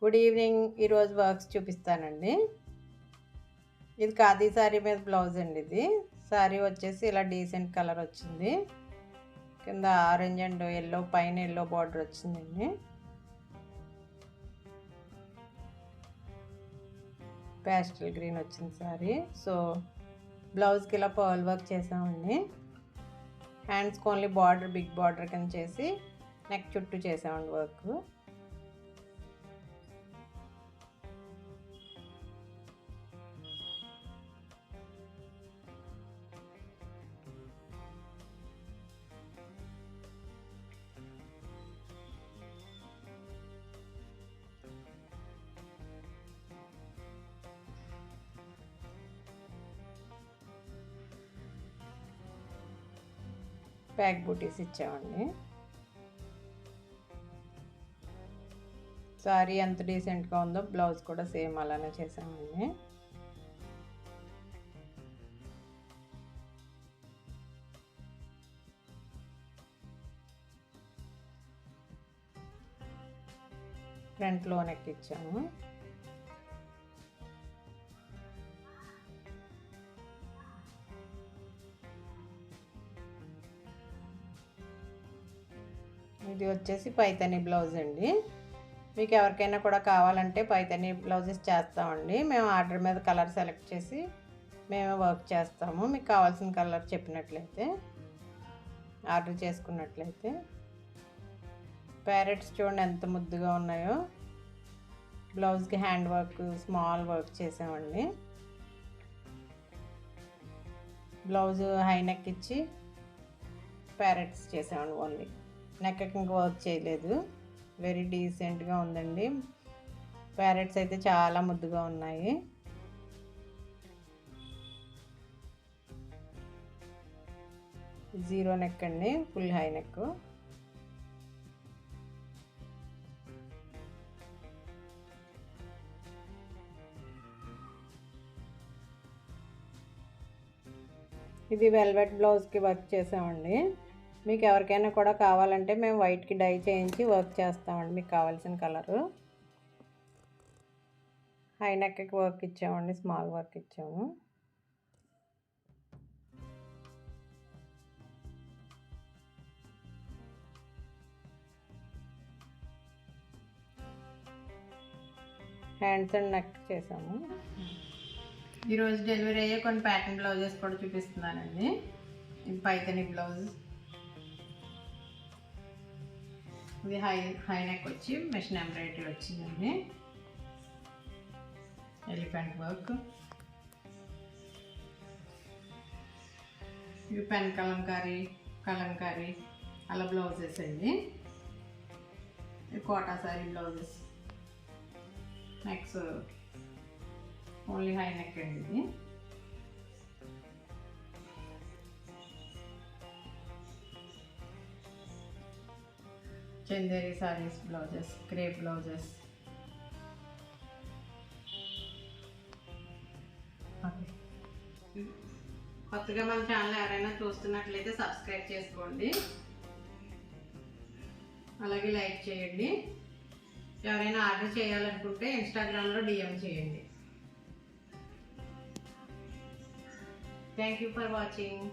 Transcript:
Good evening. ఈరోజు works చూపిస్తానండి. ఇది ఖాదీ శారీ మీద బ్లౌజ్ అండి. ఇది శారీ వచ్చేసి ఇలా డీసెంట్ కలర్ వచ్చింది. కింద ఆరెంజ్ అండ్ ఎల్లో, పైన ఎల్లో బార్డర్ వచ్చిందండి. ప్యాస్టల్ గ్రీన్ వచ్చింది శారీ. సో బ్లౌజ్కి ఇలా పర్ల్ వర్క్ చేసామండి. హ్యాండ్స్కి ఓన్లీ బార్డర్ బిగ్ బార్డర్ కింద చేసి నెక్ చుట్టూ చేసామండి వర్క్. బ్యాక్ బూటీస్ ఇచ్చామండి. సారీ ఎంత డీసెంట్గా ఉందో బ్లౌజ్ కూడా సేమ్ అలానే చేసామండి. ఫ్రంట్లో నెక్ ఇచ్చాము. ఇది వచ్చేసి పైతని బ్లౌజ్ అండి. మీకు ఎవరికైనా కూడా కావాలంటే పైతని బ్లౌజెస్ చేస్తామండి. మేము ఆర్డర్ మీద కలర్ సెలెక్ట్ చేసి మేమే వర్క్ చేస్తాము. మీకు కావాల్సిన కలర్ చెప్పినట్లయితే, ఆర్డర్ చేసుకున్నట్లయితే. ప్యారెట్స్ చూడండి ఎంత ముద్దుగా ఉన్నాయో. బ్లౌజ్కి హ్యాండ్ వర్క్, స్మాల్ వర్క్ చేసామండి. బ్లౌజ్ హై నెక్ ఇచ్చి ప్యారెట్స్ చేసామండి. ఓన్లీ నెక్కి ఇంకా వర్క్ చేయలేదు. వెరీ డీసెంట్గా ఉందండి. ప్యారెట్స్ అయితే చాలా ముద్దుగా ఉన్నాయి. జీరో నెక్ అండి, ఫుల్ హై నెక్. ఇది వెల్వెట్ బ్లౌజ్కి వర్క్ చేసామండి. మీకు ఎవరికైనా కూడా కావాలంటే మేము వైట్కి డై చేయించి వర్క్ చేస్తామండి. మీకు కావాల్సిన కలరు. హై నెక్కి వర్క్ ఇచ్చామండి, స్మాల్ వర్క్ ఇచ్చాము. హ్యాండ్స్ అండ్ నెక్ చేసాము. ఈరోజు డెలివరీ అయ్యే కొన్ని ప్యాటర్న్ బ్లౌజెస్ కూడా చూపిస్తున్నానండి. ఇది పైతని బ్లౌజ్. ఇది హై నెక్ వచ్చి మెషిన్ ఎంబ్రాయిడరీ వచ్చిందండి. Elephant work. ఇవి పెన్ కలంకారీ అలా బ్లౌజెస్ అండి. ఇవి Kota sari blouses. Next only high neck అండి. ఇది Chanderi saris blouses, crepe blouses. కొత్తగా మన ఛానల్ ఎవరైనా చూస్తున్నట్లయితే సబ్స్క్రైబ్ చేసుకోండి, అలాగే లైక్ చేయండి. ఎవరైనా ఆర్డర్ చేయాలనుకుంటే ఇన్స్టాగ్రామ్లో DM చేయండి. Thank you for watching.